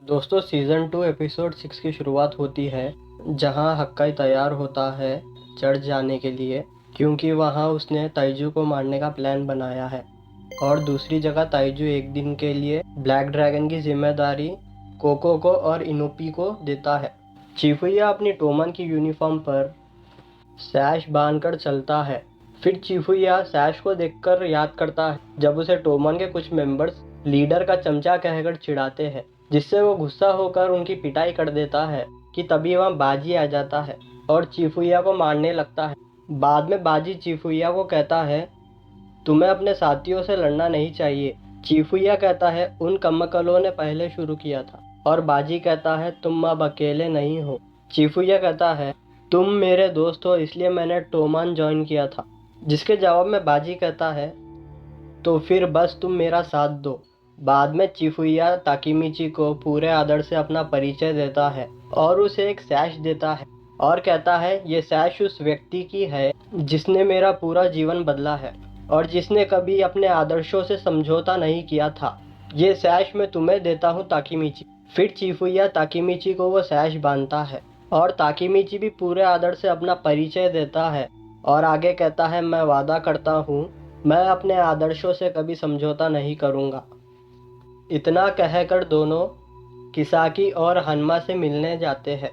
दोस्तों season 2 episode 6 की शुरुआत होती है जहां हक्काई तैयार होता है चर्च जाने के लिए, क्योंकि वहां उसने ताइजू को मारने का प्लान बनाया है। और दूसरी जगह ताइजू एक दिन के लिए ब्लैक ड्रैगन की जिम्मेदारी कोको को और इनोपी को देता है। चिफुया अपनी टोमन की यूनिफॉर्म पर सैश बांधकर चलता है। फिर चिफुया सैश को देखकर याद करता है जब उसे टोमन के कुछ मेंबर्स लीडर का चमचा कहकर चिढ़ाते हैं, जिससे वो गुस्सा होकर उनकी पिटाई कर देता है कि तभी वहाँ बाजी आ जाता है और चिफुया को मारने लगता है। बाद में बाजी चिफुया को कहता है, तुम्हें अपने साथियों से लड़ना नहीं चाहिए। चिफुया कहता है, उन कमकलों ने पहले शुरू किया था। और बाजी कहता है, तुम अब अकेले नहीं हो। चिफुया कहता है, तुम मेरे दोस्त हो इसलिए मैंने टोमान ज्वाइन किया था। जिसके जवाब में बाजी कहता है, तो फिर बस तुम मेरा साथ दो। बाद में चिफुया ताकिमिची को पूरे आदर से अपना परिचय देता है और उसे एक सैश देता है और कहता है, ये सैश उस व्यक्ति की है जिसने मेरा पूरा जीवन बदला है और जिसने कभी अपने आदर्शों से समझौता नहीं किया था। ये सैश मैं तुम्हें देता हूँ ताकिमिची। फिर चिफुया ताकिमिची को वो सैश बांधता है और ताकिमिची भी पूरे आदर से अपना परिचय देता है और आगे कहता है, मैं वादा करता हूँ मैं अपने आदर्शों से कभी समझौता नहीं करूँगा। इतना कहकर दोनों किसाकी और हनमा से मिलने जाते हैं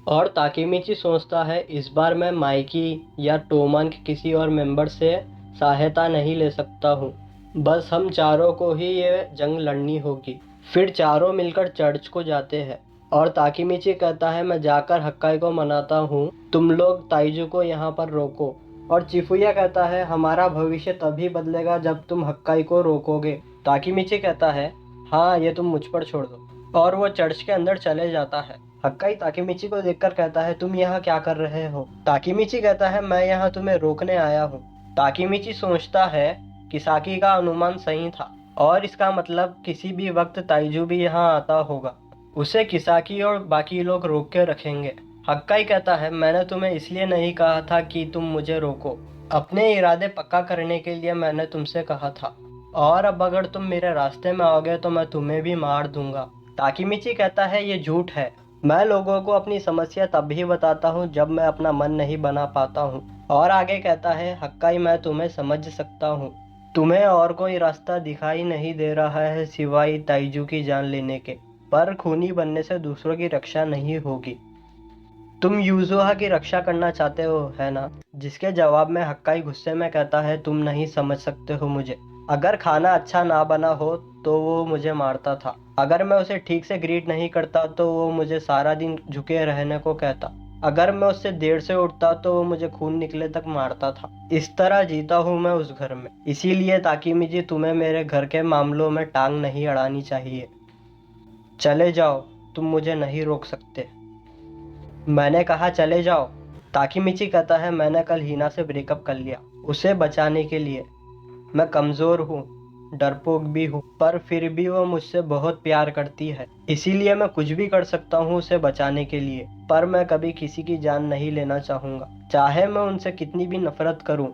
और ताकेमिची सोचता है, इस बार मैं माइकी या टोमान के किसी और मेंबर से सहायता नहीं ले सकता हूँ। बस हम चारों को ही ये जंग लड़नी होगी। फिर चारों मिलकर चर्च को जाते हैं और ताकेमिची कहता है, मैं जाकर हक्काई को मनाता हूँ, तुम लोग ताइजू को यहाँ पर रोको। और चिफुया कहता है, हमारा भविष्य तभी बदलेगा जब तुम हक्काई को रोकोगे। ताकेमिची कहता है, हाँ ये तुम मुझ पर छोड़ दो। और वो चर्च के अंदर चले जाता है। हक्काई ताकेमिची को देखकर कहता है, तुम यहाँ क्या कर रहे हो? ताकेमिची कहता है, मैं यहाँ तुम्हें रोकने आया हूँ। ताकेमिची सोचता है किसाकी का अनुमान सही था और इसका मतलब किसी भी वक्त ताइजू भी यहाँ आता होगा। उसे किसाकी और बाकी लोग रोक के रखेंगे। हक्काई कहता है, मैंने तुम्हें इसलिए नहीं कहा था कि तुम मुझे रोको। अपने इरादे पक्का करने के लिए मैंने तुमसे कहा था और अब अगर तुम मेरे रास्ते में आओगे तो मैं तुम्हें भी मार दूंगा। ताकेमिची कहता है, ये झूठ है। मैं लोगों को अपनी समस्या तभी बताता हूँ जब मैं अपना मन नहीं बना पाता हूँ। और आगे कहता है, हक्काई मैं तुम्हें समझ सकता हूँ। तुम्हें और कोई रास्ता दिखाई नहीं दे रहा है सिवाय ताइजू की जान लेने के, पर खूनी बनने से दूसरों की रक्षा नहीं होगी। तुम यूजुहा की रक्षा करना चाहते हो, है ना? जिसके जवाब में हक्काई गुस्से में कहता है, तुम नहीं समझ सकते हो मुझे। अगर खाना अच्छा ना बना हो तो वो मुझे मारता था। अगर मैं उसे ठीक से ग्रीट नहीं करता तो वो मुझे सारा दिन झुके रहने को कहता। अगर मैं उससे देर से उठता तो वो मुझे खून निकले तक मारता था। इस तरह जीता हूँ मैं उस घर में। इसीलिए ताकीमिजी तुम्हें मेरे घर के मामलों में टांग नहीं अड़ानी चाहिए। चले जाओ, तुम मुझे नहीं रोक सकते। मैंने कहा चले जाओ। ताकीमिची कहता है, मैंने कल हिना से ब्रेकअप कर लिया उसे बचाने के लिए। मैं कमज़ोर हूँ, डरपोक भी हूँ, पर फिर भी वो मुझसे बहुत प्यार करती है। इसीलिए मैं कुछ भी कर सकता हूँ उसे बचाने के लिए, पर मैं कभी किसी की जान नहीं लेना चाहूँगा, चाहे मैं उनसे कितनी भी नफरत करूँ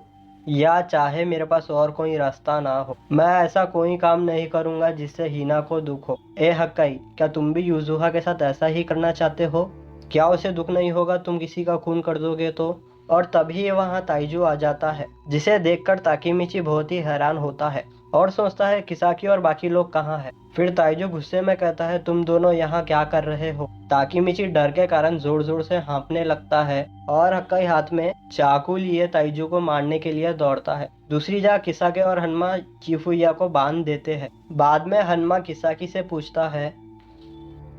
या चाहे मेरे पास और कोई रास्ता ना हो। मैं ऐसा कोई काम नहीं करूँगा जिससे हिना को दुख हो। ए हक्काई, क्या तुम भी यूजुहा के साथ ऐसा ही करना चाहते हो? क्या उसे दुख नहीं होगा तुम किसी का खून कर दोगे तो? और तभी वहाँ ताइजू आ जाता है, जिसे देखकर ताकीमिची बहुत ही हैरान होता है और सोचता है किसाकी और बाकी लोग कहाँ हैं। फिर ताइजू गुस्से में कहता है, तुम दोनों यहाँ क्या कर रहे हो? ताकीमिची डर के कारण जोर जोर से हाँफने लगता है और हक्काई हाथ में चाकू लिए ताइजू को मारने के लिए दौड़ता है। दूसरी जगह किसाके और हनमा चिफुया को बांध देते हैं। बाद में हनमा किसाकी से पूछता है,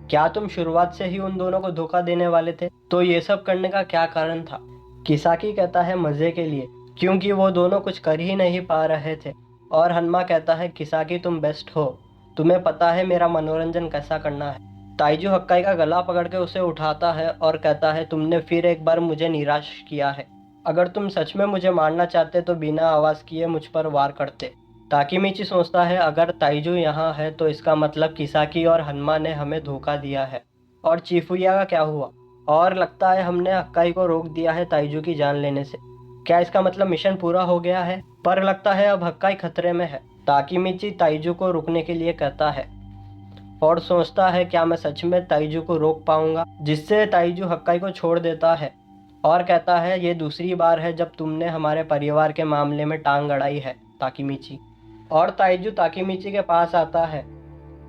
क्या तुम शुरुआत से ही उन दोनों को धोखा देने वाले थे? तो ये सब करने का क्या कारण था? किसाकी कहता है, मजे के लिए, क्योंकि वो दोनों कुछ कर ही नहीं पा रहे थे। और हनमा कहता है, किसाकी तुम बेस्ट हो, तुम्हें पता है मेरा मनोरंजन कैसा करना है। ताइजू हक्काई का गला पकड़ के उसे उठाता है और कहता है, तुमने फिर एक बार मुझे निराश किया है। अगर तुम सच में मुझे मारना चाहते तो बिना आवाज़ किए मुझ पर वार करते। ताकीमिची सोचता है, अगर ताइजू यहाँ है तो इसका मतलब किसाकी और हनमा ने हमें धोखा दिया है। और चिफुया का क्या हुआ? और लगता है हमने हक्काई को रोक दिया है ताइजू की जान लेने से। क्या इसका मतलब मिशन पूरा हो गया है? पर लगता है अब हक्काई खतरे में है। ताकीमिची ताइजू को रुकने के लिए कहता है, और सोचता है क्या मैं सच में ताइजू को रोक पाऊंगा, जिससे ताइजू हक्काई को छोड़ देता है और कहता है ये दूसरी बार है जब तुमने हमारे परिवार के मामले में टांग अड़ाई है ताकीमिची। और ताइजू ताकीमिची के पास आता है,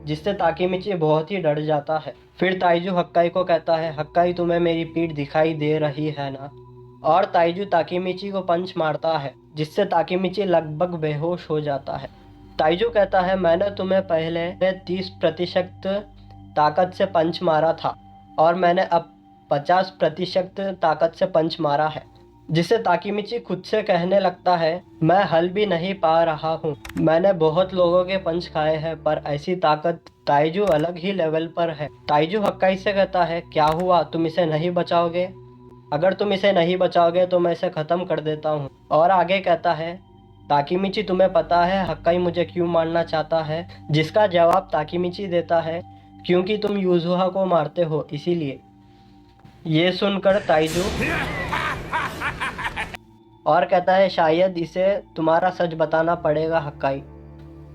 जिससे ताकीमिची बहुत ही डर जाता है। फिर ताइजू हक्काई को कहता है हक्काई तुम्हें मेरी पीठ दिखाई दे रही है ना। और ताइजू ताकीमिची को पंच मारता है, जिससे ताकीमिची लगभग बेहोश हो जाता है। ताइजू कहता है मैंने तुम्हें पहले 30% ताकत से पंच मारा था और मैंने अब 50% ताकत से पंच मारा है, जिससे ताकीमिची खुद से कहने लगता है मैं हल भी नहीं पा रहा हूँ, मैंने बहुत लोगों के पंच खाए हैं पर ऐसी ताकत ताइजू अलग ही लेवल पर है। ताइजू हक्काई से कहता है क्या हुआ, तुम इसे नहीं बचाओगे? अगर तुम इसे नहीं बचाओगे तो मैं इसे ख़त्म कर देता हूँ। और आगे कहता है ताकीमिची तुम्हें पता है हक्काई मुझे क्यों मारना चाहता है? जिसका जवाब ताकीमिची देता है क्योंकि तुम यूजुहा को मारते हो इसीलिए। ये सुनकर ताइजू और कहता है शायद इसे तुम्हारा सच बताना पड़ेगा हक्काई।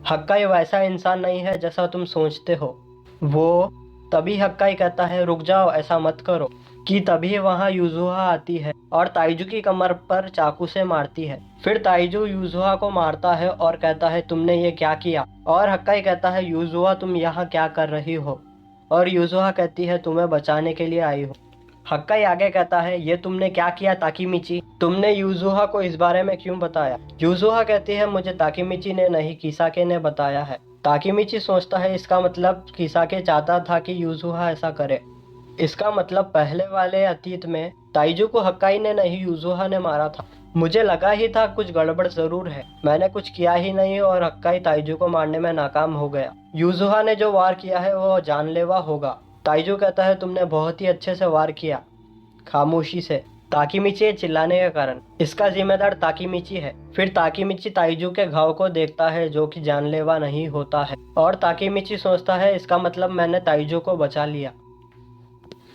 हक्काई वैसा इंसान नहीं है जैसा तुम सोचते हो। वो तभी हक्काई कहता है रुक जाओ ऐसा मत करो, कि तभी वहाँ यूजुहा आती है और ताइजू की कमर पर चाकू से मारती है। फिर ताइजू यूजुहा को मारता है और कहता है तुमने ये क्या किया? और हक्काई कहता है यूजुहा तुम यहाँ क्या कर रही हो? और यूजुहा कहती है तुम्हें बचाने के लिए आई हो। हक्काई आगे कहता है ये तुमने क्या किया ताकीमिची? तुमने यूजुहा को इस बारे में क्यों बताया? यूजुहा कहती है मुझे ताकीमिची ने नहीं किसाके ने बताया है। ताकीमिची सोचता है इसका मतलब किसाके चाहता था कि यूजुहा ऐसा करे। इसका मतलब पहले वाले अतीत में ताइजू को हक्काई ने नहीं यूजुहा ने मारा था। मुझे लगा ही था कुछ गड़बड़ जरूर है, मैंने कुछ किया ही नहीं और हक्काई ताइजू को मारने में नाकाम हो गया। यूजुहा ने जो वार किया है वो जानलेवा होगा। ताइजू कहता है तुमने बहुत ही अच्छे से वार किया, खामोशी से, ताकीमिची चिल्लाने के कारण। इसका जिम्मेदार ताकीमिची है। फिर ताकीमिची ताइजू के घाव को देखता है जो कि जानलेवा नहीं होता है और ताकीमिची सोचता है इसका मतलब मैंने ताइजू को बचा लिया।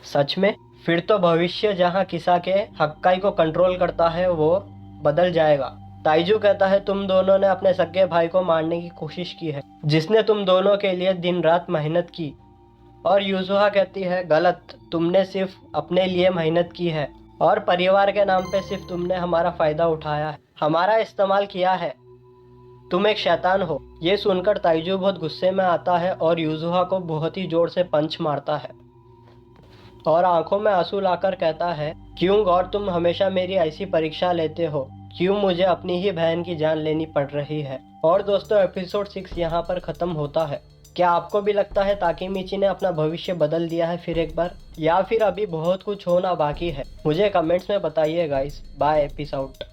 सच में? फिर तो भविष्य जहाँ किसाके हक्काई को कंट्रोल करता है वो बदल जाएगा। ताइजू कहता है तुम दोनों ने अपने सगे भाई को मारने की कोशिश की है, जिसने तुम दोनों के लिए दिन रात मेहनत की। और यूजुहा कहती है गलत, तुमने सिर्फ अपने लिए मेहनत की है और परिवार के नाम पे सिर्फ तुमने हमारा फ़ायदा उठाया है, हमारा इस्तेमाल किया है, तुम एक शैतान हो। ये सुनकर ताइजू बहुत गुस्से में आता है और यूजुहा को बहुत ही जोर से पंच मारता है और आंखों में आंसू लाकर कहता है क्यों गौर तुम हमेशा मेरी ऐसी परीक्षा लेते हो, क्यों मुझे अपनी ही बहन की जान लेनी पड़ रही है। और दोस्तों एपिसोड 6 यहाँ पर ख़त्म होता है। क्या आपको भी लगता है ताकीमिची ने अपना भविष्य बदल दिया है फिर एक बार, या फिर अभी बहुत कुछ होना बाकी है? मुझे कमेंट्स में बताइए गाइस। Bye, peace out.